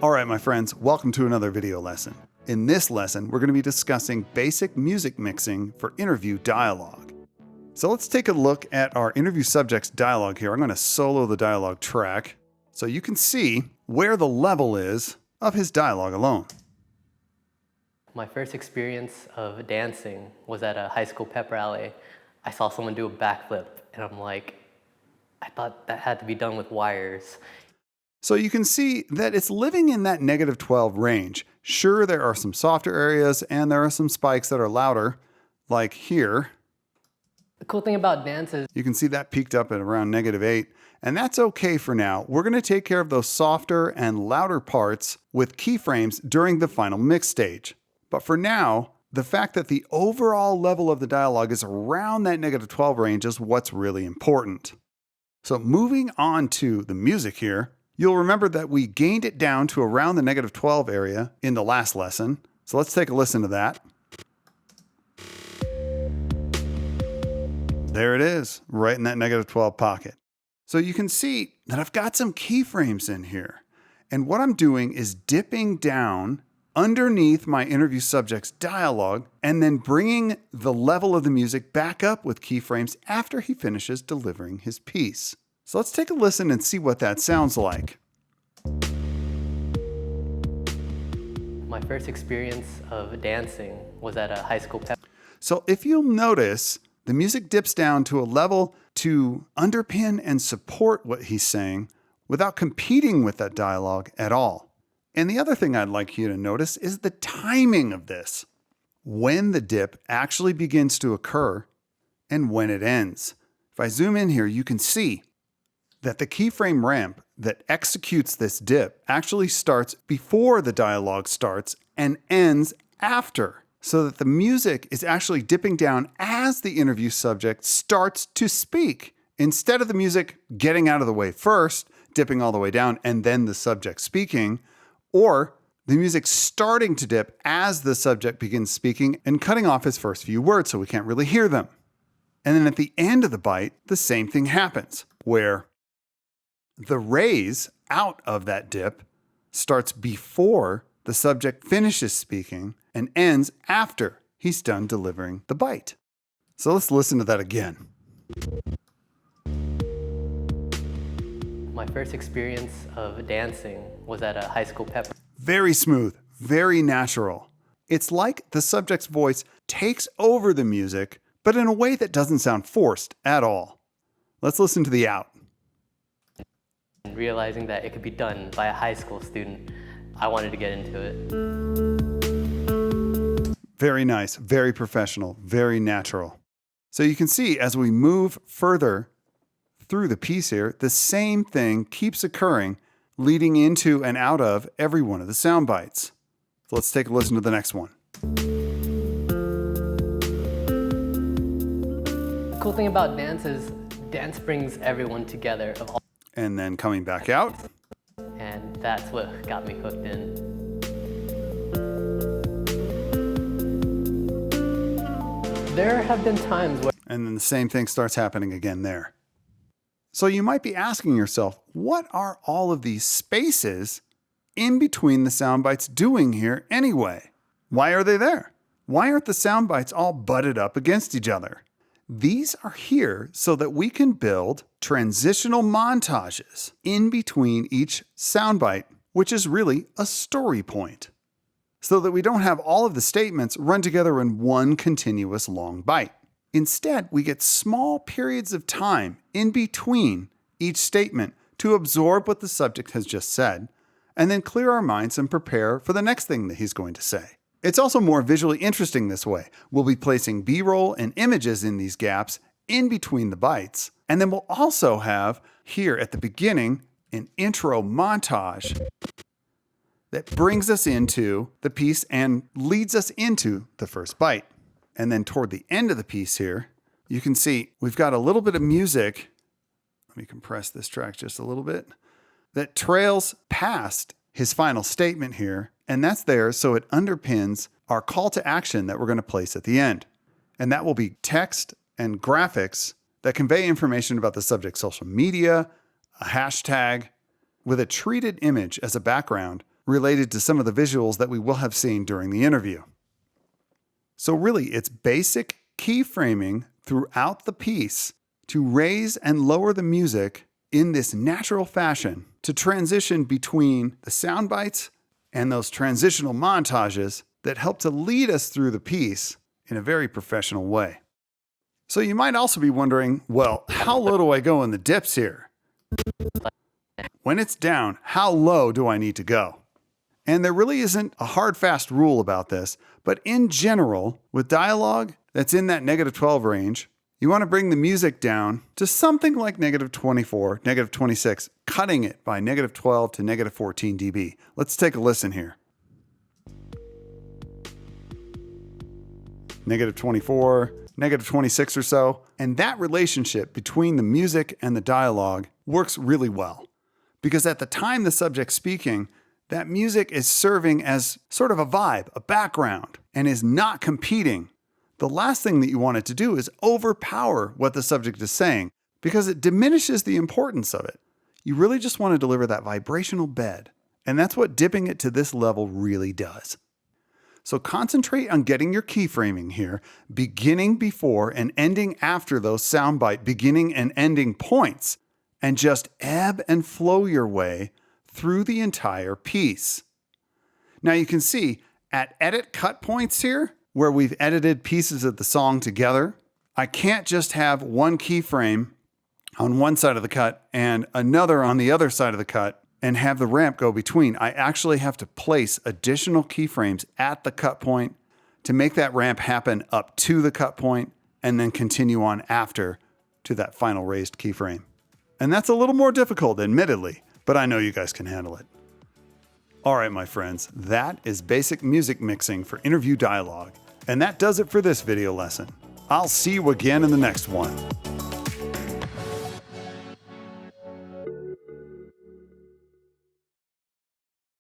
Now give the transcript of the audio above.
All right, my friends, welcome to another video lesson. In this lesson, we're going to be discussing basic music mixing for interview dialogue. So let's take a look at our interview subject's dialogue here. I'm going to solo the dialogue track so you can see where the level is of his dialogue alone. My first experience of dancing was at a high school pep rally. I saw someone do a backflip, and I'm like, I thought that had to be done with wires. So you can see that it's living in that -12 range. Sure, there are some softer areas and there are some spikes that are louder, like here. The cool thing about dance is you can see that peaked up at around -8, and that's okay for now. We're going to take care of those softer and louder parts with keyframes during the final mix stage. But for now, the fact that the overall level of the dialogue is around that -12 range is what's really important. So moving on to the music here, you'll remember that we gained it down to around the -12 area in the last lesson. So let's take a listen to that. There it is, right in that -12 pocket. So you can see that I've got some keyframes in here. And what I'm doing is dipping down underneath my interview subject's dialogue and then bringing the level of the music back up with keyframes after he finishes delivering his piece. So let's take a listen and see what that sounds like. my first experience of dancing was at a high school pep. So if you'll notice, the music dips down to a level to underpin and support what he's saying without competing with that dialogue at all. And the other thing I'd like you to notice is the timing of this. When the dip actually begins to occur and when it ends. If I zoom in here, you can see that the keyframe ramp that executes this dip actually starts before the dialogue starts and ends after, so that the music is actually dipping down as the interview subject starts to speak, instead of the music getting out of the way first, dipping all the way down, and then the subject speaking, or the music starting to dip as the subject begins speaking and cutting off his first few words so we can't really hear them. And then at the end of the bite, the same thing happens, where the raise out of that dip starts before the subject finishes speaking and ends after he's done delivering the bite. So let's listen to that again. My first experience of dancing was at a high school pep. Very smooth, very natural. It's like the subject's voice takes over the music, but in a way that doesn't sound forced at all. Let's listen to the out. And realizing that it could be done by a high school student, I wanted to get into it. Very nice, very professional, very natural. So you can see as we move further through the piece here, the same thing keeps occurring, leading into and out of every one of the sound bites. So let's take a listen to the next one. The cool thing about dance is dance brings everyone together of all. And then coming back out. And that's what got me hooked in. There have been times where... And then the same thing starts happening again there. So you might be asking yourself, what are all of these spaces in between the sound bites doing here anyway? Why are they there? Why aren't the sound bites all butted up against each other? These are here so that we can build transitional montages in between each soundbite, which is really a story point, so that we don't have all of the statements run together in one continuous long bite. Instead, we get small periods of time in between each statement to absorb what the subject has just said, and then clear our minds and prepare for the next thing that he's going to say. It's also more visually interesting this way. We'll be placing B-roll and images in these gaps in between the bites, and then we'll also have here at the beginning an intro montage that brings us into the piece and leads us into the first bite. And then toward the end of the piece here, you can see we've got a little bit of music. Let me compress this track just a little bit. That trails past his final statement here. And that's there so it underpins our call to action that we're going to place at the end. And that will be text and graphics that convey information about the subject's social media, a hashtag, with a treated image as a background related to some of the visuals that we will have seen during the interview. So really, it's basic keyframing throughout the piece to raise and lower the music in this natural fashion to transition between the sound bites and those transitional montages that help to lead us through the piece in a very professional way. So you might also be wondering, well, how low do I go in the dips here? When it's down, how low do I need to go? And there really isn't a hard, fast rule about this, but in general, with dialogue that's in that -12 range, you want to bring the music down to something like -24, -26, cutting it by -12 to -14 dB. Let's take a listen here. -24, -26 or so, and that relationship between the music and the dialogue works really well. Because at the time the subject's speaking, that music is serving as sort of a vibe, a background, and is not competing. The last thing that you want it to do is overpower what the subject is saying, because it diminishes the importance of it. You really just want to deliver that vibrational bed, and that's what dipping it to this level really does. So concentrate on getting your keyframing here, beginning before and ending after those soundbite beginning and ending points, and just ebb and flow your way through the entire piece. Now you can see at edit cut points here, where we've edited pieces of the song together, I can't just have one keyframe on one side of the cut and another on the other side of the cut and have the ramp go between. I actually have to place additional keyframes at the cut point to make that ramp happen up to the cut point and then continue on after to that final raised keyframe. And that's a little more difficult, admittedly, but I know you guys can handle it. All right, my friends, that is basic music mixing for interview dialogue. And that does it for this video lesson. I'll see you again in the next one.